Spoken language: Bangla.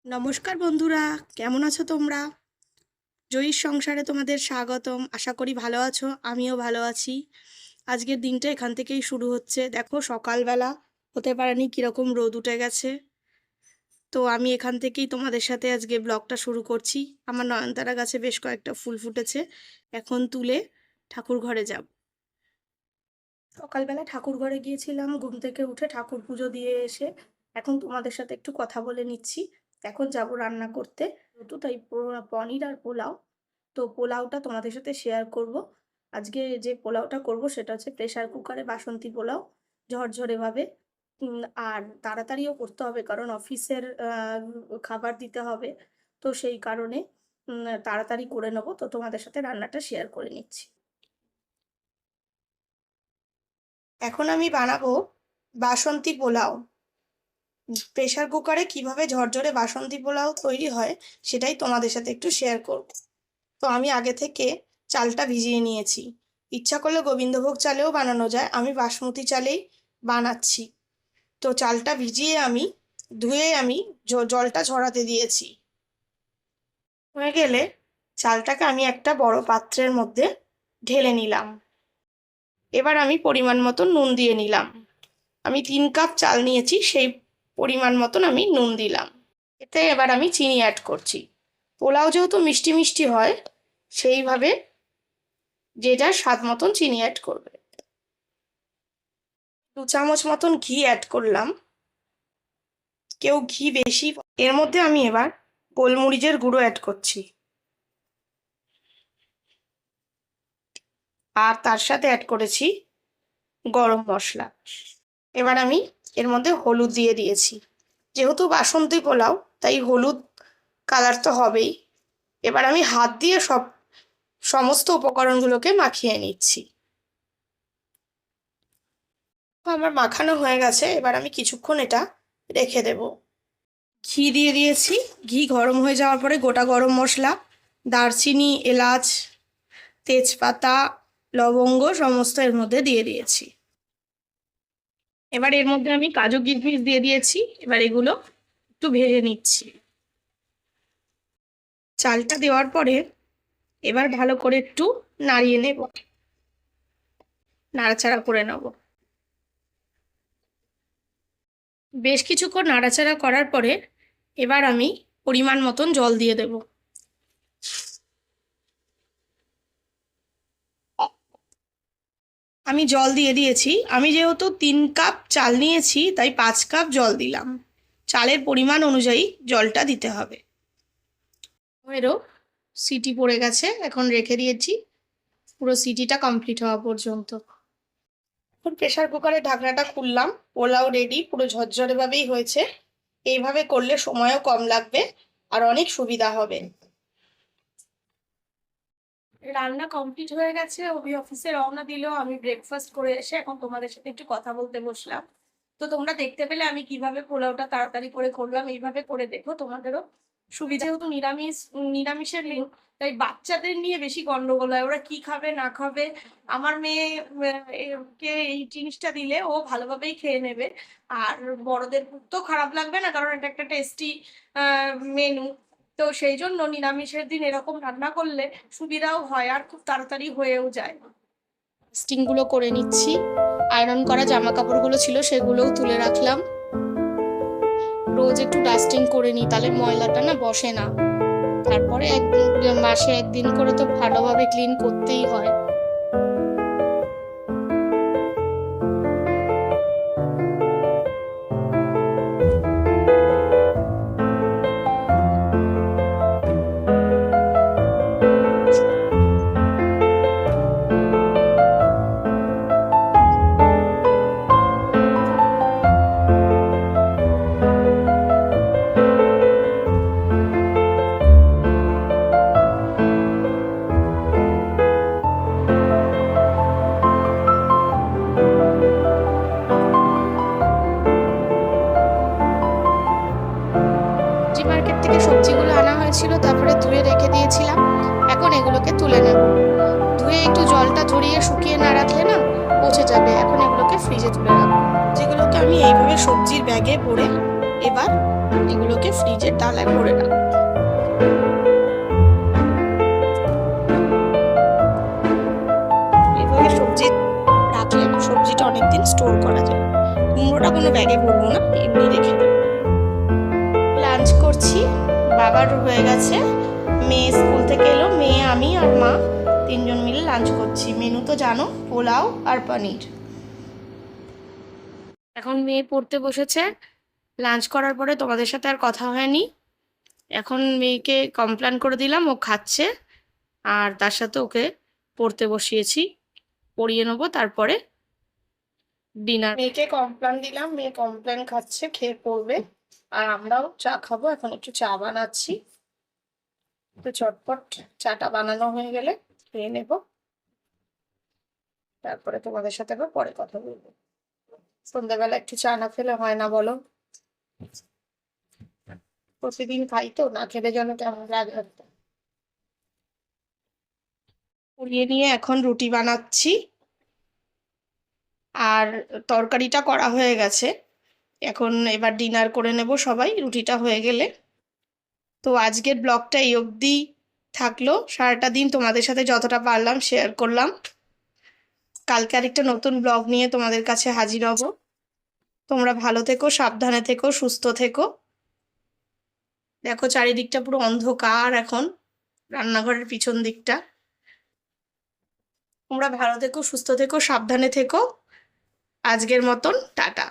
নমস্কার বন্ধুরা, কেমন আছো তোমরা? জয়ীর সংসারে তোমাদের স্বাগতম। আশা করি ভালো আছো, আমিও ভালো আছি। আজকের দিনটা এখান থেকেই শুরু হচ্ছে। দেখো, সকালবেলা হতে পারেনি কীরকম রোদ উঠে গেছে। তো আমি এখান থেকেই তোমাদের সাথে আজকে ব্লগটা শুরু করছি। আমার নয়নতারা গাছে বেশ কয়েকটা ফুল ফুটেছে, এখন তুলে ঠাকুর ঘরে যাব। সকালবেলা ঠাকুর ঘরে গিয়েছিলাম, ঘুম থেকে উঠে ঠাকুর পুজো দিয়ে এসে এখন তোমাদের সাথে একটু কথা বলে নিচ্ছি। এখন যাব রান্না করতে, তো তাই পনির আর পোলাও। তো পোলাওটা তোমাদের সাথে শেয়ার করব। আজকে যে পোলাওটা করব সেটা হচ্ছে প্রেসার কুকারে বাসন্তী পোলাও, ঝরঝরেভাবে। আর তাড়াতাড়িও করতে হবে কারণ অফিসের খাবার দিতে হবে। তো সেই কারণে তাড়াতাড়ি করে নেবো। তো তোমাদের সাথে রান্নাটা শেয়ার করে নিচ্ছি। এখন আমি বানাবো বাসন্তী পোলাও। প্রেসার কুকারে কিভাবে ঝরঝরে বাসন্তী পোলাও তৈরি হয় সেটাই তোমাদের সাথে একটু শেয়ার করব। তো আমি আগে থেকে চালটা ভিজিয়ে নিয়েছি। ইচ্ছা করলে গোবিন্দভোগ চালেও বানানো যায়, আমি বাসমতি চালেই বানাচ্ছি। তো চালটা ভিজিয়ে আমি ধুয়ে জলটা ঝরাতে দিয়েছি। হয়ে গেলে চালটাকে আমি একটা বড় পাত্রের মধ্যে ঢেলে নিলাম। এবার আমি পরিমাণ মতো নুন দিয়ে নিলাম। আমি 3 কাপ চাল নিয়েছি, সেই পরিমাণ মতন আমি নুন দিলাম। এতে এবার আমি চিনি অ্যাড করছি। পোলাও যেহেতু মিষ্টি মিষ্টি হয়, সেইভাবে যে যার স্বাদ মতন চিনি অ্যাড করবে। 2 চামচ মতন ঘি অ্যাড করলাম, কেউ ঘি বেশি। এর মধ্যে আমি এবার গোলমরিচের গুঁড়ো অ্যাড করছি, আর তার সাথে অ্যাড করেছি গরম মশলা। এবার আমি এর মধ্যে হলুদ দিয়ে দিয়েছি। যেহেতু বাসন্তী পোলাও তাই হলুদ কালার তো হবেই। এবার আমি হাত দিয়ে সমস্ত উপকরণগুলোকে মাখিয়ে নিচ্ছি। আমার মাখানো হয়ে গেছে, এবার আমি কিছুক্ষণ এটা রেখে দেব। ঘি দিয়ে দিয়েছি। ঘি গরম হয়ে যাওয়ার পরে গোটা গরম মশলা, দারচিনি, এলাচ, তেজপাতা, লবঙ্গ সমস্ত এর মধ্যে দিয়ে দিয়েছি। এবার এর মধ্যে আমি কাজু কিশমিশ দিয়ে দিয়েছি। এবার এগুলো একটু ভেজে নিচ্ছি। চালটা দেওয়ার পরে এবার ভালো করে একটু নাড়িয়ে নেব, নাড়াচাড়া করে নেব। বেশ কিছুক্ষণ নাড়াচাড়া করার পরে এবার আমি পরিমাণ মতন জল দিয়ে দেব। আমি জল দিয়ে দিয়েছি। আমি যেহেতু 3 কাপ চাল নিয়েছি তাই 5 কাপ জল দিলাম। চালের পরিমাণ অনুযায়ী জলটা দিতে হবে। এরও সিটি পড়ে গেছে, এখন রেখে দিয়েছি পুরো সিটিটা কমপ্লিট হওয়া পর্যন্ত। এখন প্রেসার কুকারের ঢাকনাটা খুললাম। পোলাও রেডি, পুরো ঝরঝরেভাবেই হয়েছে। এইভাবে করলে সময়ও কম লাগবে আর অনেক সুবিধা হবে। রান্না কমপ্লিট হয়ে গেছে, অফিসে রওনা দিল। আমি ব্রেকফাস্ট করে এসে এখন তোমাদের সাথে একটু কথা বলতে বসলাম। তো তোমরা দেখতে পেলে আমি কিভাবে পোলাওটা তাড়াতাড়ি করে করলাম। এইভাবে করে দেখো, তোমাদেরও সুবিধা। যেহেতু নিরামিষের দিন, তাই বাচ্চাদের নিয়ে বেশি গন্ডগোল হয়, ওরা কি খাবে না খাবে। আমার মেয়ে কে এই জিনিসটা দিলে ও ভালোভাবেই খেয়ে নেবে, আর বড়দের তো খারাপ লাগবে না কারণ এটা একটা টেস্টি মেনু। তো সেই জন্য নিরামিষের দিন এরকম রান্না করলে সুবিধাও হয় আর খুব তাড়াতাড়ি হয়েও যায়। স্টিংগুলো করে নিচ্ছি। আয়রন করা জামা কাপড়গুলো ছিল সেগুলোও তুলে রাখলাম। রোজ একটু ডাস্টিং করে নিই, তাহলে ময়লাটা না বসে না। তারপরে মাসে 1 দিন করে তো ভালোভাবে ক্লিন করতেই হয়। মার্কেট থেকে সবজিগুলো আনা হয়েছিল, তারপরে ধুয়ে রেখে দিয়েছিলাম। এখন এগুলোকে তুলে নেব। ধুয়ে একটু জলটা ঝরিয়ে শুকিয়ে না রাখলে না পচে যাবে। এখন এগুলোকে ফ্রিজে তুলে রাখবো। যেগুলোকে আমি এইভাবে সবজির ব্যাগে ভরে এবার এগুলোকে ফ্রিজের ডালায় ভরে রাখবো। এভাবে সবজি রাখলে সবজিটা অনেকদিন স্টোর করা যায়। কুমড়োটা কোনো ব্যাগে ভরবো না, এমনি রেখে দেবো। লাঞ্চ করছি, বাবার হয়ে গেছে, মেয়ে স্কুল থেকে এলো, মেয়ে আমি আর মা তিনজন মিলে লাঞ্চ করছি। মেনু তো জানো, পোলাও আর পনির। এখন মেয়ে পড়তে বসেছে। লাঞ্চ করার পরে তোমাদের সাথে আর কথা হয়নি। এখন মেয়েকে কমপ্লেন করে দিলাম, ও খাচ্ছে, আর তার সাথে ওকে পড়তে বসিয়েছি, পড়িয়ে নেবো তারপরে ডিনার। মেয়েকে কমপ্লেন দিলাম, মেয়ে কমপ্লেন খাচ্ছে, খেয়ে পড়বে, আর আমরাও চা খাবো। এখন একটু চা বানাচ্ছি, তো চটপট চাটা বানানো হয়ে গেলে খেয়ে নেব, তারপরে তোমাদের সাথে আবার পরে কথা বলবো। সন্ধ্যাবেলা একটু চা না খেলে হয় না বলো? প্রতিদিন খাই তো, না খেলে যেন কেমন লাগে। পুড়িয়ে নিয়ে এখন রুটি বানাচ্ছি, আর তরকারিটা করা হয়ে গেছে। এখন এবার ডিনার করে নেব সবাই, রুটিটা হয়ে গেলে। তো আজকের ব্লগটা এই অবধি থাকলো। সারাটা দিন তোমাদের সাথে যতটা পারলাম শেয়ার করলাম। কালকে আরেকটা নতুন ব্লগ নিয়ে তোমাদের কাছে হাজির হব। তোমরা ভালো থেকো, সাবধানে থেকো, সুস্থ থেকো। দেখো চারিদিকটা পুরো অন্ধকার এখন, রান্নাঘরের পিছন দিকটা। তোমরা ভালো থেকো, সুস্থ থেকো, সাবধানে থেকো। আজকের মতন টাটা।